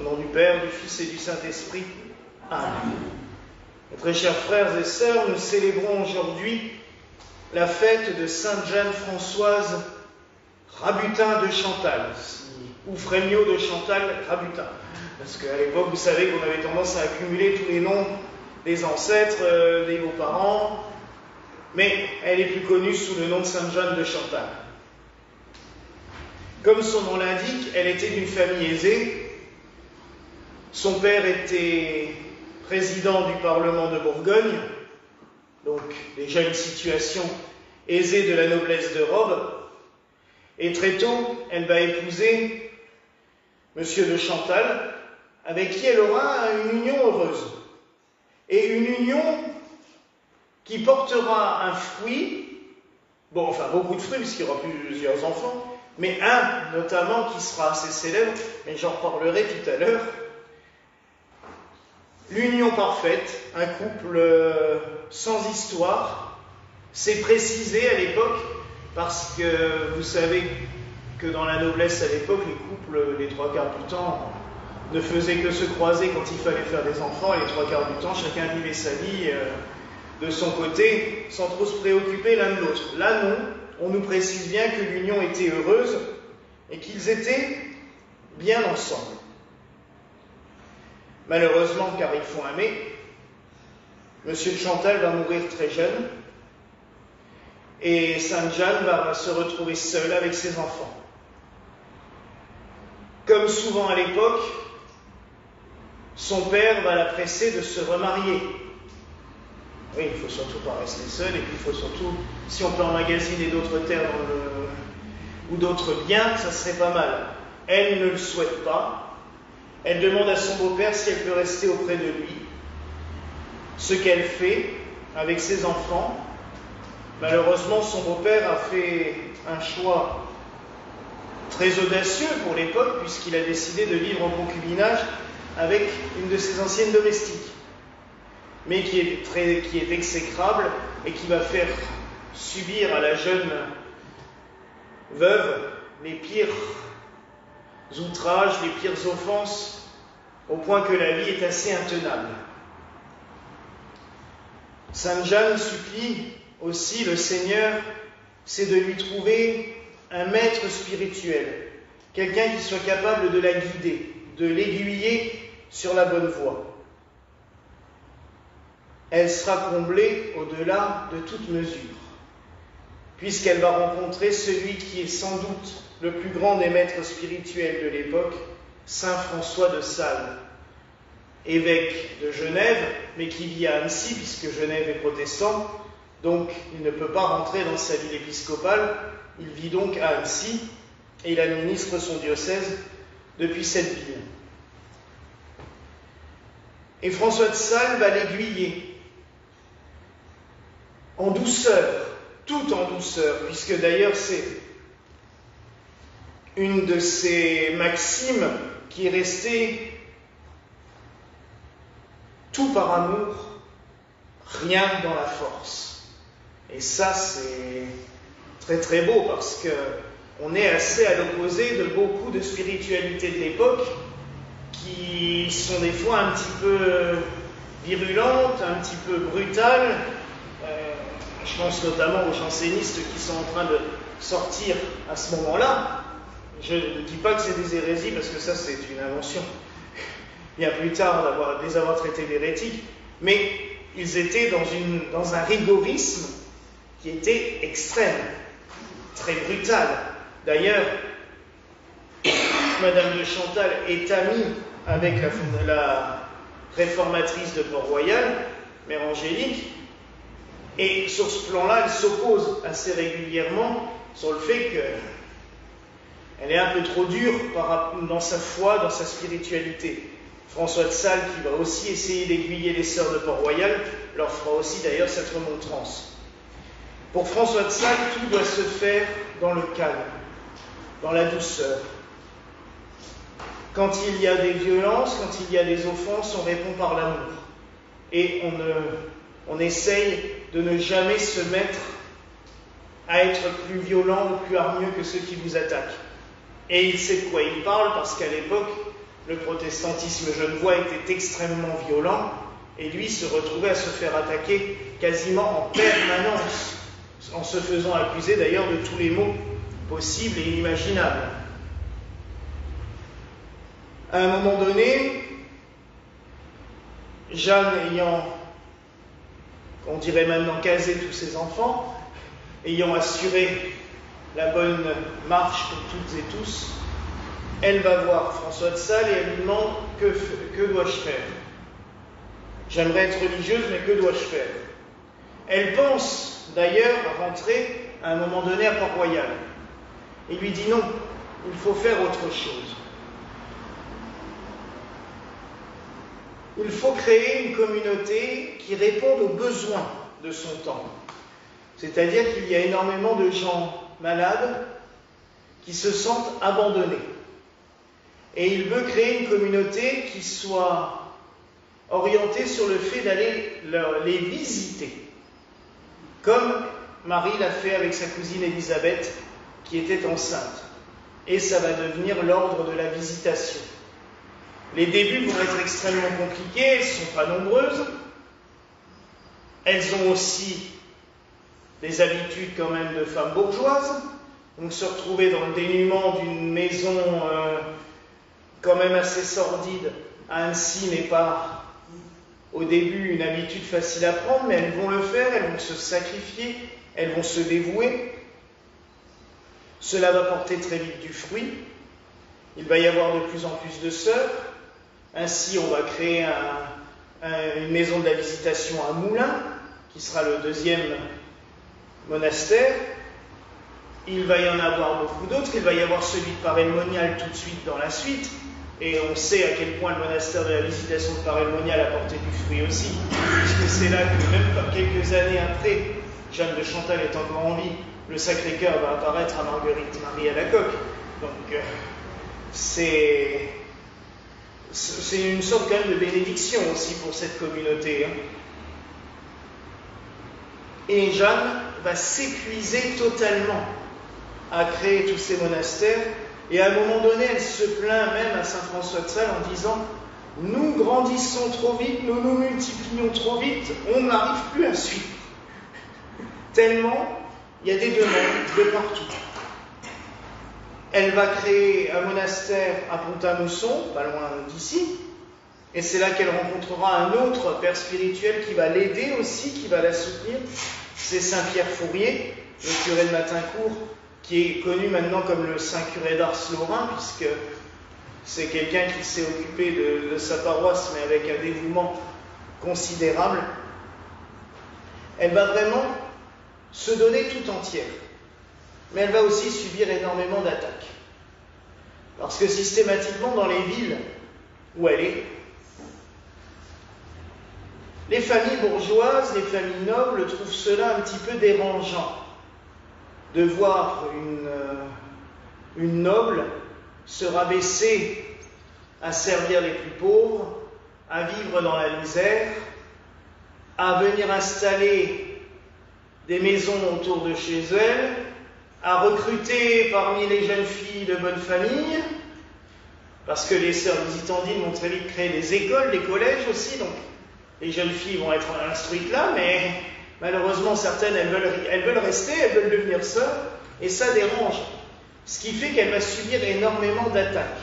Au nom du Père, du Fils et du Saint-Esprit. Amen. Mes très chers frères et sœurs, nous célébrons aujourd'hui la fête de Sainte Jeanne-Françoise Rabutin de Chantal, ou Frémiot de Chantal Rabutin. Parce qu'à l'époque, vous savez qu'on avait tendance à accumuler tous les noms des ancêtres, des beaux-parents, mais elle est plus connue sous le nom de Sainte Jeanne de Chantal. Comme son nom l'indique, elle était d'une famille aisée. Son père était président du Parlement de Bourgogne, donc déjà une situation aisée de la noblesse de robe. Et très tôt, elle va épouser Monsieur de Chantal, avec qui elle aura une union heureuse. Et une union qui portera un fruit, beaucoup de fruits, puisqu'il y aura plusieurs enfants, mais un notamment qui sera assez célèbre, et j'en reparlerai tout à l'heure. L'union parfaite, un couple sans histoire, c'est précisé à l'époque, parce que vous savez que dans la noblesse à l'époque, les couples, les trois quarts du temps, ne faisaient que se croiser quand il fallait faire des enfants, et les trois quarts du temps, chacun vivait sa vie de son côté, sans trop se préoccuper l'un de l'autre. Là, non, on nous précise bien que l'union était heureuse, et qu'ils étaient bien ensemble. Malheureusement, car il faut aimer, Monsieur de Chantal va mourir très jeune, et Sainte Jeanne va se retrouver seule avec ses enfants. Comme souvent à l'époque, son père va la presser de se remarier. Oui, il ne faut surtout pas rester seul, et puis il faut surtout, si on peut emmagasiner d'autres terres ou d'autres biens, ça serait pas mal. Elle ne le souhaite pas. Elle demande à son beau-père si elle peut rester auprès de lui. Ce qu'elle fait avec ses enfants. Malheureusement, son beau-père a fait un choix très audacieux pour l'époque, puisqu'il a décidé de vivre en concubinage avec une de ses anciennes domestiques, mais qui est exécrable et qui va faire subir à la jeune veuve les pires outrages, les pires offenses, au point que la vie est assez intenable. Sainte Jeanne supplie aussi le Seigneur, c'est de lui trouver un maître spirituel, quelqu'un qui soit capable de la guider, de l'aiguiller sur la bonne voie. Elle sera comblée au-delà de toute mesure, puisqu'elle va rencontrer celui qui est sans doute le plus grand des maîtres spirituels de l'époque, Saint François de Sales, évêque de Genève, mais qui vit à Annecy, puisque Genève est protestant, donc il ne peut pas rentrer dans sa ville épiscopale, il vit donc à Annecy, et il administre son diocèse depuis cette ville. Et François de Sales va l'aiguiller en douceur, tout en douceur, puisque d'ailleurs c'est une de ces maximes qui est restée tout par amour, rien dans la force. Et ça, c'est très très beau, parce qu'on est assez à l'opposé de beaucoup de spiritualités de l'époque qui sont des fois un petit peu virulentes, un petit peu brutales. Je pense notamment aux jansénistes qui sont en train de sortir à ce moment-là. Je ne dis pas que c'est des hérésies, parce que ça c'est une invention bien plus tard de les avoir traités d'hérétiques, mais ils étaient dans un rigorisme qui était extrême, très brutal. D'ailleurs, Madame de Chantal est amie avec la réformatrice de Port-Royal, Mère Angélique, et sur ce plan-là, elle s'oppose assez régulièrement sur le fait qu'elle est un peu trop dure dans sa foi, dans sa spiritualité. François de Sales, qui va aussi essayer d'aiguiller les sœurs de Port-Royal, leur fera aussi d'ailleurs cette remontrance. Pour François de Sales, tout doit se faire dans le calme, dans la douceur. Quand il y a des violences, quand il y a des offenses, on répond par l'amour. Et on essaye de ne jamais se mettre à être plus violent ou plus hargneux que ceux qui vous attaquent. Et il sait de quoi il parle, parce qu'à l'époque, le protestantisme genevois était extrêmement violent, et lui se retrouvait à se faire attaquer quasiment en permanence, en se faisant accuser d'ailleurs de tous les maux possibles et inimaginables. À un moment donné, Jeanne ayant, on dirait maintenant, casé tous ses enfants, ayant assuré la bonne marche pour toutes et tous, elle va voir François de Sales et elle lui demande « Que dois-je faire ? J'aimerais être religieuse, mais que dois-je faire ?» Elle pense d'ailleurs à rentrer à un moment donné à Port-Royal. Il lui dit « Non, il faut faire autre chose. Il faut créer une communauté qui réponde aux besoins de son temps. » C'est-à-dire qu'il y a énormément de gens malades qui se sentent abandonnés. Et il veut créer une communauté qui soit orientée sur le fait d'aller les visiter, comme Marie l'a fait avec sa cousine Élisabeth, qui était enceinte. Et ça va devenir l'ordre de la visitation. Les débuts vont être extrêmement compliqués, elles ne sont pas nombreuses. Elles ont aussi des habitudes quand même de femmes bourgeoises. Donc se retrouver dans le dénuement d'une maison quand même assez sordide à Annecy n'est pas au début une habitude facile à prendre, mais elles vont le faire, elles vont se sacrifier, elles vont se dévouer. Cela va porter très vite du fruit. Il va y avoir de plus en plus de sœurs. Ainsi, on va créer une maison de la visitation à Moulins, qui sera le deuxième monastère. Il va y en avoir beaucoup d'autres. Il va y avoir celui de Paray-le-Monial tout de suite dans la suite. Et on sait à quel point le monastère de la visitation de Paray-le-Monial a porté du fruit aussi, puisque c'est là que même quelques années après, Jeanne de Chantal est encore en vie, le Sacré-Cœur va apparaître à Marguerite-Marie à la Coque. Donc c'est une sorte quand même de bénédiction aussi pour cette communauté. Et Jeanne va s'épuiser totalement à créer tous ces monastères. Et à un moment donné, elle se plaint même à Saint François de Sales en disant « Nous grandissons trop vite, nous nous multiplions trop vite, on n'arrive plus à suivre. » Tellement il y a des demandes de partout. Elle va créer un monastère à Pont-à-Mousson, pas loin d'ici, et c'est là qu'elle rencontrera un autre père spirituel qui va l'aider aussi, qui va la soutenir. C'est Saint Pierre Fourier, le curé de Matincourt, qui est connu maintenant comme le Saint curé d'Ars-Lorrain, puisque c'est quelqu'un qui s'est occupé de sa paroisse, mais avec un dévouement considérable. Elle va vraiment se donner tout entière. Mais elle va aussi subir énormément d'attaques. Parce que systématiquement, dans les villes où elle est, les familles bourgeoises, les familles nobles trouvent cela un petit peu dérangeant de voir une noble se rabaisser à servir les plus pauvres, à vivre dans la misère, à venir installer des maisons autour de chez elle, à recruter parmi les jeunes filles de bonne famille, parce que les sœurs visitandines vont très vite créer des écoles, des collèges aussi, donc les jeunes filles vont être instruites là, mais malheureusement certaines elles veulent rester, elles veulent devenir sœurs, et ça dérange, ce qui fait qu'elle va subir énormément d'attaques.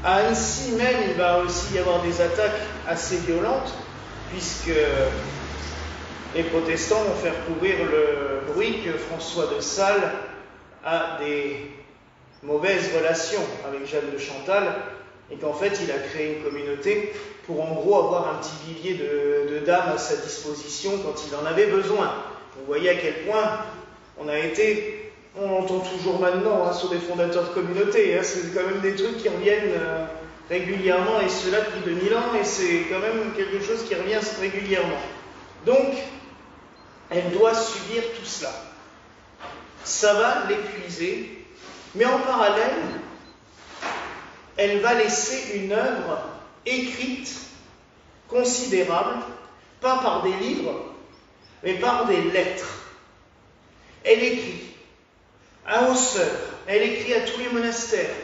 À Annecy même, il va aussi y avoir des attaques assez violentes, puisque les protestants vont faire courir le bruit que François de Sales a des mauvaises relations avec Jeanne de Chantal, et qu'en fait il a créé une communauté pour en gros avoir un petit vivier de dames à sa disposition quand il en avait besoin. Vous voyez à quel point on entend toujours maintenant sur des fondateurs de communautés, c'est quand même des trucs qui reviennent régulièrement, et cela depuis 2000 ans, et c'est quand même quelque chose qui revient régulièrement. Donc, elle doit subir tout cela. Ça va l'épuiser, mais en parallèle, elle va laisser une œuvre écrite, considérable, pas par des livres, mais par des lettres. Elle écrit aux sœurs, elle écrit à tous les monastères.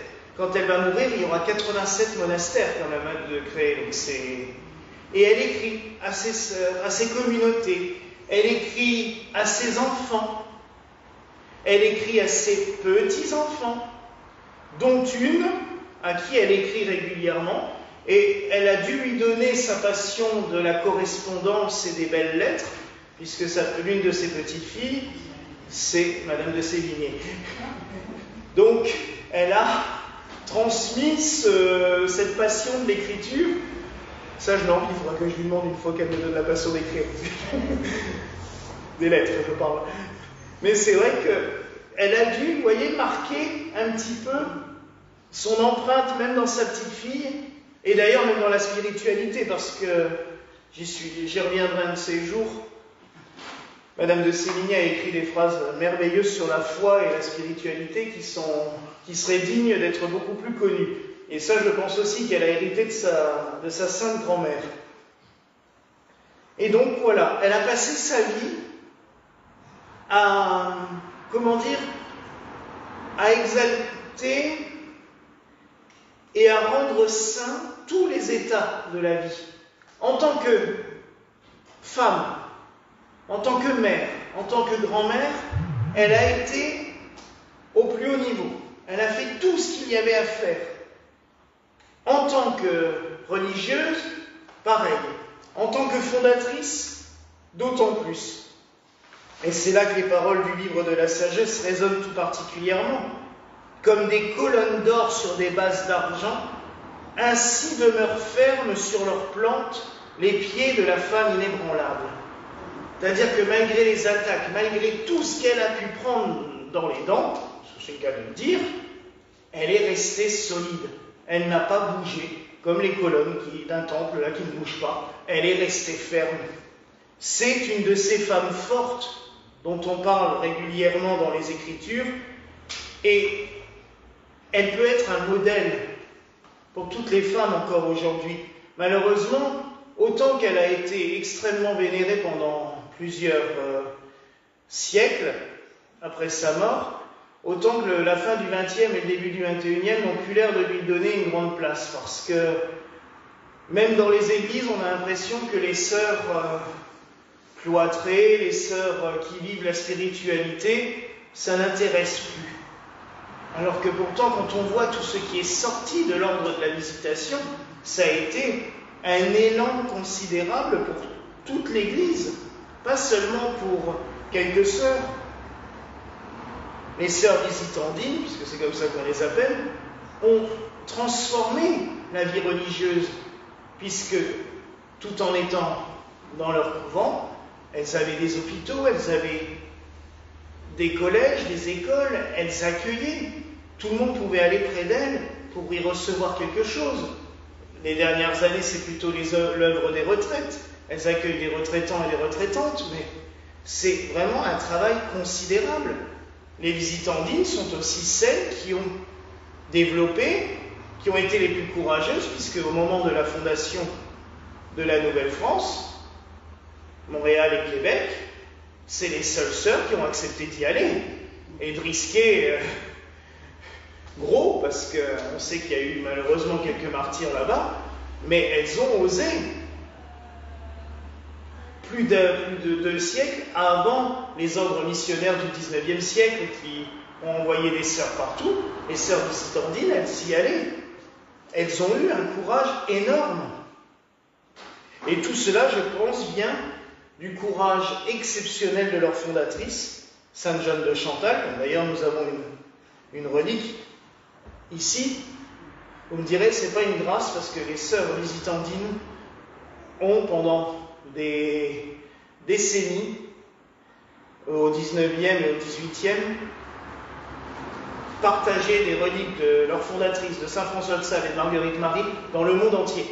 quand elle va mourir, il y aura 87 monastères quand même de créer. Donc et elle écrit à ses sœurs, à ses communautés, elle écrit à ses enfants, elle écrit à ses petits-enfants, dont une à qui elle écrit régulièrement, et elle a dû lui donner sa passion de la correspondance et des belles lettres, puisque l'une de ses petites filles, c'est Madame de Sévigné. Donc, elle a transmis cette passion de l'écriture. Ça, je l'envie, il faudra que je lui demande une fois qu'elle me donne la passion d'écrire. Des lettres, je parle. Mais c'est vrai qu'elle a dû, vous voyez, marquer un petit peu son empreinte, même dans sa petite fille, et d'ailleurs même dans la spiritualité, parce que j'y reviendrai un de ces jours. Madame de Sévigné a écrit des phrases merveilleuses sur la foi et la spiritualité qui seraient dignes d'être beaucoup plus connues. Et ça, je pense aussi qu'elle a hérité de sa sainte grand-mère. Et donc, voilà, elle a passé sa vie à, à exalter et à rendre saints tous les états de la vie. En tant que femme, en tant que mère, en tant que grand-mère, elle a été au plus haut niveau. Elle a fait tout ce qu'il y avait à faire. En tant que religieuse, pareil. En tant que fondatrice, d'autant plus. Et c'est là que les paroles du livre de la sagesse résonnent tout particulièrement. Comme des colonnes d'or sur des bases d'argent, ainsi demeurent fermes sur leurs plantes les pieds de la femme inébranlable. C'est-à-dire que malgré les attaques, malgré tout ce qu'elle a pu prendre dans les dents, c'est le cas de le dire, elle est restée solide. Elle n'a pas bougé, comme les colonnes d'un temple là qui ne bougent pas. Elle est restée ferme. C'est une de ces femmes fortes dont on parle régulièrement dans les Écritures, et elle peut être un modèle pour toutes les femmes encore aujourd'hui. Malheureusement, autant qu'elle a été extrêmement vénérée pendant plusieurs siècles après sa mort, autant que la fin du XXe et le début du XXIe n'ont plus l'air de lui donner une grande place, parce que même dans les églises, on a l'impression que les sœurs cloîtrées, les sœurs qui vivent la spiritualité, ça n'intéresse plus. Alors que pourtant, quand on voit tout ce qui est sorti de l'ordre de la visitation, ça a été un élan considérable pour toute l'Église, pas seulement pour quelques sœurs. Les sœurs visitandines, puisque c'est comme ça qu'on les appelle, ont transformé la vie religieuse, puisque tout en étant dans leur couvent, elles avaient des hôpitaux, elles avaient des collèges, des écoles, elles accueillaient. Tout le monde pouvait aller près d'elles pour y recevoir quelque chose. Les dernières années, c'est plutôt l'œuvre des retraites. Elles accueillent des retraitants et des retraitantes, mais c'est vraiment un travail considérable. Les visitandines sont aussi celles qui ont développé, qui ont été les plus courageuses, puisque au moment de la fondation de la Nouvelle-France, Montréal et Québec, c'est les seules sœurs qui ont accepté d'y aller et de risquer gros, parce qu'on sait qu'il y a eu malheureusement quelques martyrs là-bas, mais elles ont osé plus de 2 siècles avant les ordres missionnaires du XIXe siècle qui ont envoyé des sœurs partout. Les sœurs visitandines, elles s'y allaient. Elles ont eu un courage énorme. Et tout cela, je pense, vient du courage exceptionnel de leur fondatrice, Sainte Jeanne de Chantal, comme d'ailleurs nous avons une relique ici. Vous me direz, c'est pas une grâce, parce que les sœurs visitandines ont, pendant des décennies, au XIXe et au XVIIIe, partagé des reliques de leur fondatrice, de Saint François de Sales et de Marguerite Marie, dans le monde entier.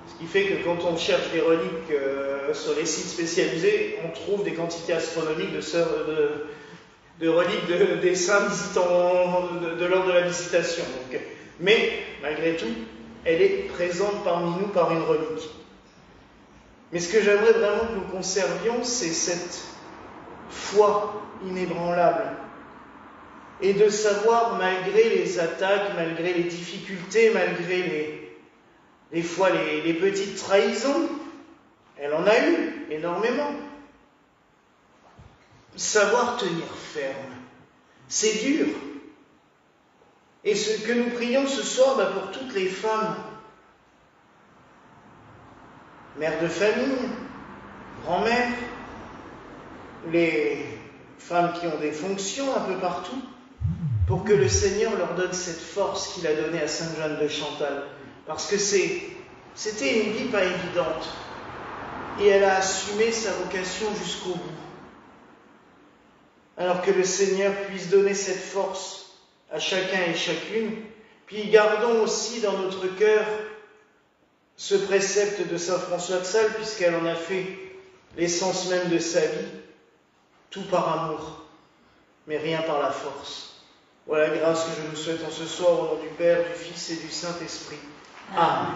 Ce qui fait que quand on cherche des reliques sur les sites spécialisés, on trouve des quantités astronomiques de reliques des saints visitants de l'ordre de la visitation. Donc, mais, malgré tout, elle est présente parmi nous par une relique. Mais ce que j'aimerais vraiment que nous conservions, c'est cette foi inébranlable. et de savoir, malgré les attaques, malgré les difficultés, malgré des fois les petites trahisons, elle en a eu énormément, savoir tenir ferme. C'est dur. Et ce que nous prions ce soir pour toutes les femmes, mères de famille, grand-mères, les femmes qui ont des fonctions un peu partout, pour que le Seigneur leur donne cette force qu'il a donnée à Sainte Jeanne de Chantal. Parce que c'était une vie pas évidente. Et elle a assumé sa vocation jusqu'au bout. Alors que le Seigneur puisse donner cette force à chacun et chacune, puis gardons aussi dans notre cœur ce précepte de saint François de Sales, puisqu'elle en a fait l'essence même de sa vie, tout par amour, mais rien par la force. Voilà la grâce que je nous souhaite en ce soir, au nom du Père, du Fils et du Saint-Esprit. Amen.